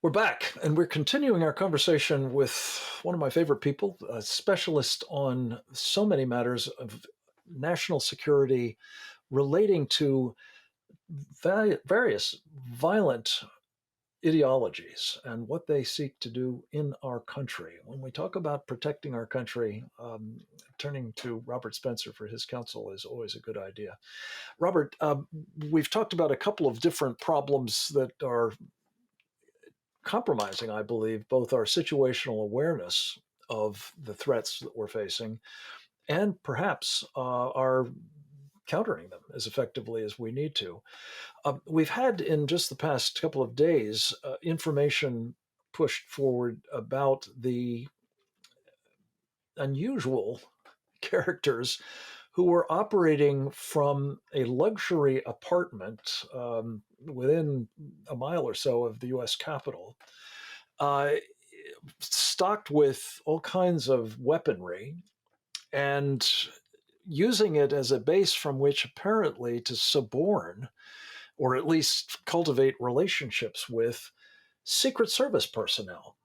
We're back, and we're continuing our conversation with one of my favorite people, a specialist on so many matters of national security relating to various violent ideologies and what they seek to do in our country. When we talk about protecting our country, turning to Robert Spencer for his counsel is always a good idea. Robert, we've talked about a couple of different problems that are compromising, I believe, both our situational awareness of the threats that we're facing and perhaps our countering them as effectively as we need to. We've had in just the past couple of days information pushed forward about the unusual characters who were operating from a luxury apartment within a mile or so of the US Capitol, uh, stocked with all kinds of weaponry and using it as a base from which apparently to suborn or at least cultivate relationships with Secret Service personnel,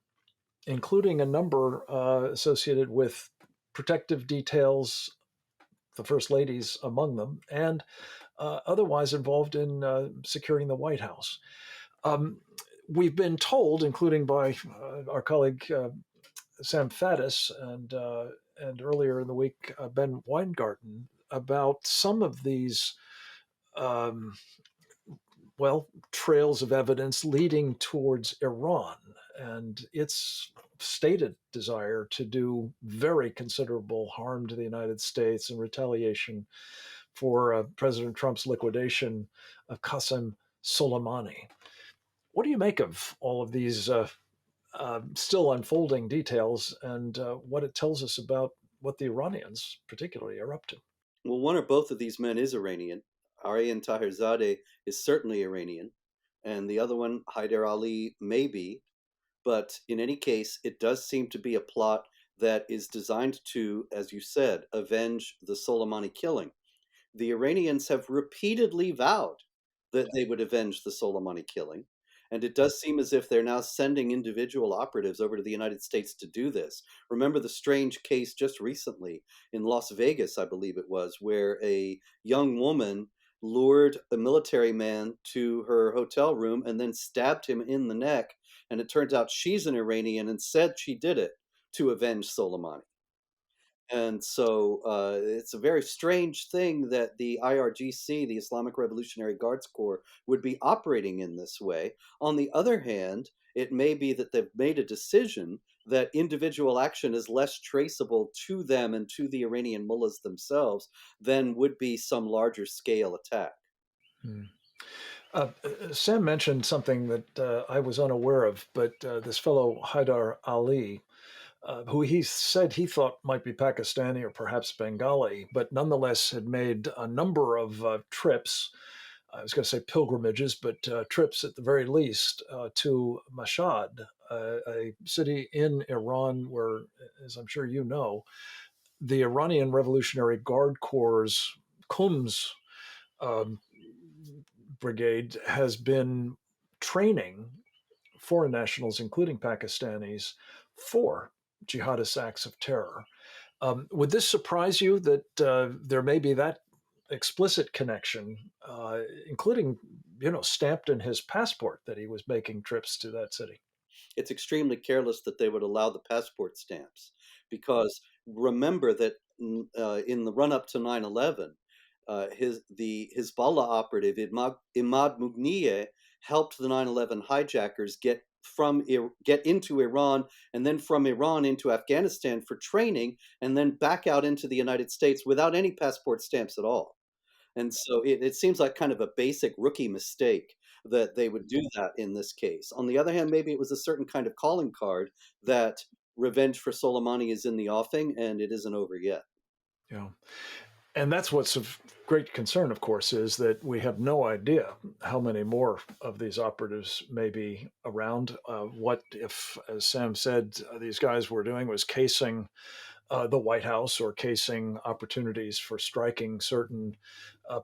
including a number associated with protective details, the First Ladies among them, and otherwise involved in securing the White House. Um, we've been told, including by our colleague Sam Faddis and earlier in the week Ben Weingarten, about some of these um, trails of evidence leading towards Iran and its stated desire to do very considerable harm to the United States in retaliation for President Trump's liquidation of Qasem Soleimani. What do you make of all of these still unfolding details and what it tells us about what the Iranians, particularly, are up to? Well, one or both of these men is Iranian. Aryan Tahirzadeh is certainly Iranian, and the other one, Haider Ali, may be. But in any case, it does seem to be a plot that is designed to, as you said, avenge the Soleimani killing. The Iranians have repeatedly vowed that they would avenge the Soleimani killing. And it does seem as if they're now sending individual operatives over to the United States to do this. Remember the strange case just recently in Las Vegas, I believe it was, where a young woman lured a military man to her hotel room and then stabbed him in the neck. And it turns out she's an Iranian and said she did it to avenge Soleimani. And so it's a very strange thing that the IRGC, the Islamic Revolutionary Guards Corps, would be operating in this way. On the other hand, it may be that they've made a decision that individual action is less traceable to them and to the Iranian mullahs themselves than would be some larger scale attack. Hmm. Sam mentioned something that I was unaware of, but this fellow Haidar Ali, who he said he thought might be Pakistani or perhaps Bengali, but nonetheless had made a number of trips. I was going to say pilgrimages, but trips at the very least to Mashhad, a city in Iran where, as I'm sure you know, the Iranian Revolutionary Guard Corps' Qums um, brigade has been training foreign nationals, including Pakistanis, for jihadist acts of terror. Would this surprise you that there may be that explicit connection, including, stamped in his passport that he was making trips to that city? It's extremely careless that they would allow the passport stamps because remember that in the run up to 9/11, the Hezbollah operative Imad Mughniyeh helped the 9/11 hijackers get into Iran and then from Iran into Afghanistan for training and then back out into the United States without any passport stamps at all. And so it seems like kind of a basic rookie mistake that they would do that in this case. On the other hand, maybe it was a certain kind of calling card that revenge for Soleimani is in the offing and it isn't over yet. Yeah. And that's what's of great concern, of course, is that we have no idea how many more of these operatives may be around. What if, as Sam said, these guys were doing was casing the White House or casing opportunities for striking certain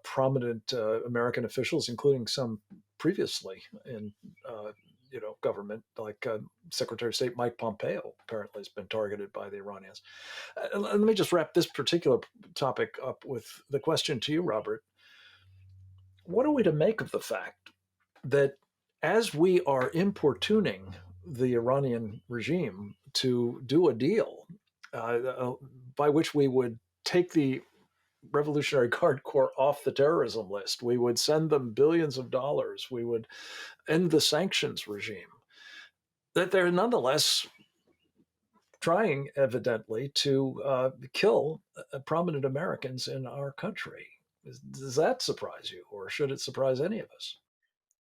prominent American officials, including some previously in government, like Secretary of State Mike Pompeo apparently has been targeted by the Iranians. Let me just wrap this particular topic up with the question to you, Robert. What are we to make of the fact that as we are importuning the Iranian regime to do a deal uh, by which we would take the Revolutionary Guard Corps off the terrorism list, we would send them billions of dollars, we would end the sanctions regime, that they're nonetheless trying, evidently, to kill prominent Americans in our country. Does that surprise you, or should it surprise any of us?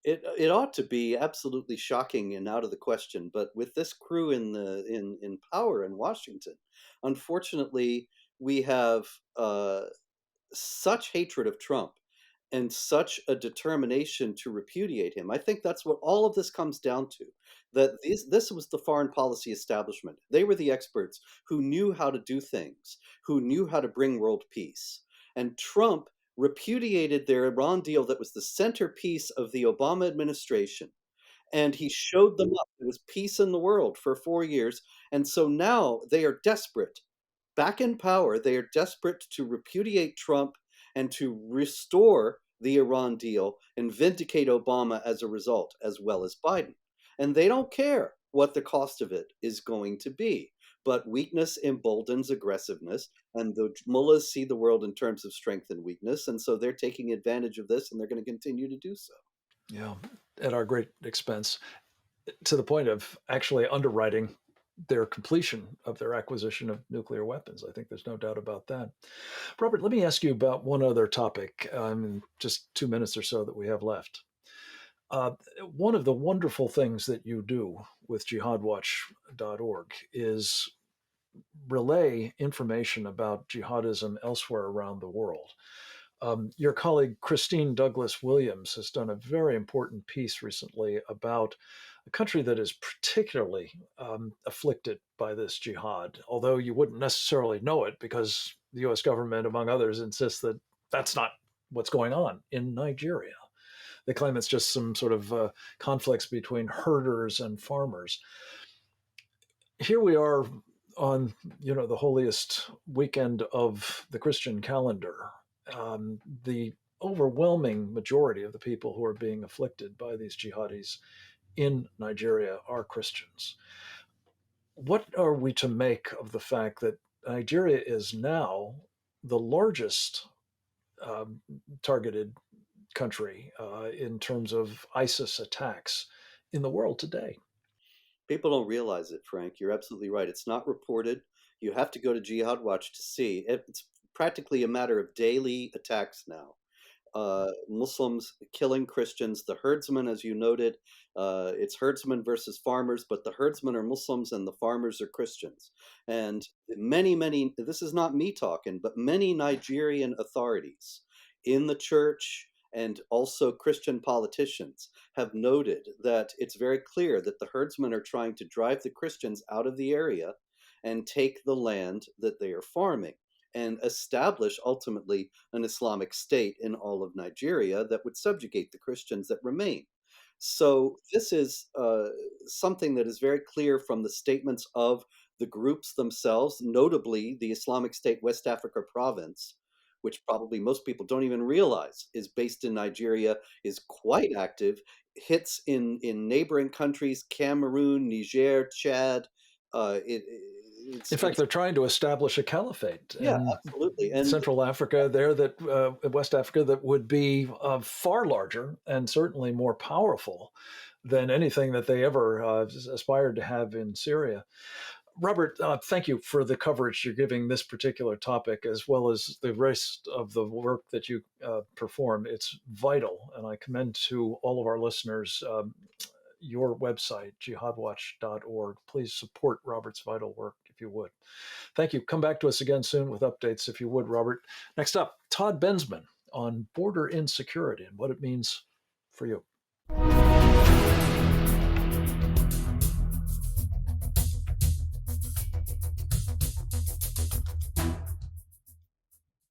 It ought to be absolutely shocking and out of the question, but with this crew in power in Washington, unfortunately, we have such hatred of Trump and such a determination to repudiate him. I think that's what all of this comes down to. That this was the foreign policy establishment. They were the experts who knew how to do things, who knew how to bring world peace. And Trump repudiated their Iran deal that was the centerpiece of the Obama administration. And he showed them up. There was peace in the world for 4 years. And so now they are desperate. Back in power, they are desperate to repudiate Trump and to restore the Iran deal and vindicate Obama as a result, as well as Biden. And they don't care what the cost of it is going to be. But weakness emboldens aggressiveness, and the mullahs see the world in terms of strength and weakness, and so they're taking advantage of this, and they're going to continue to do so. Yeah, at our great expense, to the point of actually underwriting their completion of their acquisition of nuclear weapons. I think there's no doubt about that. Robert, let me ask you about one other topic in just 2 minutes or so that we have left. One of the wonderful things that you do with jihadwatch.org is relay information about jihadism elsewhere around the world. Your colleague Christine Douglas Williams has done a very important piece recently about a country that is particularly afflicted by this jihad, although you wouldn't necessarily know it because the US government, among others, insists that that's not what's going on in Nigeria. They claim it's just some sort of conflicts between herders and farmers. Here we are on the holiest weekend of the Christian calendar. The overwhelming majority of the people who are being afflicted by these jihadis in Nigeria are Christians. What are we to make of the fact that Nigeria is now the largest um, targeted country in terms of ISIS attacks in the world today? People don't realize it, Frank. You're absolutely right. It's not reported. You have to go to Jihad Watch to see. It's practically a matter of daily attacks now. Muslims killing Christians. The herdsmen, as you noted, it's herdsmen versus farmers, but the herdsmen are Muslims and the farmers are Christians. And many, this is not me talking, but many Nigerian authorities in the church and also Christian politicians have noted that it's very clear that the herdsmen are trying to drive the Christians out of the area and take the land that they are farming and establish ultimately an Islamic state in all of Nigeria that would subjugate the Christians that remain. So, this is something that is very clear from the statements of the groups themselves, notably the Islamic State West Africa province, which probably most people don't even realize is based in Nigeria, is quite active, hits in neighboring countries, Cameroon, Niger, Chad. In fact, they're trying to establish a caliphate Yeah, in absolutely. And Central Africa, West Africa, that would be far larger and certainly more powerful than anything that they ever aspired to have in Syria. Robert, thank you for the coverage you're giving this particular topic, as well as the rest of the work that you perform. It's vital, and I commend to all of our listeners your website, jihadwatch.org. Please support Robert's vital work if you would. Thank you. Come back to us again soon with updates if you would, Robert. Next up, Todd Bensman on border insecurity and what it means for you.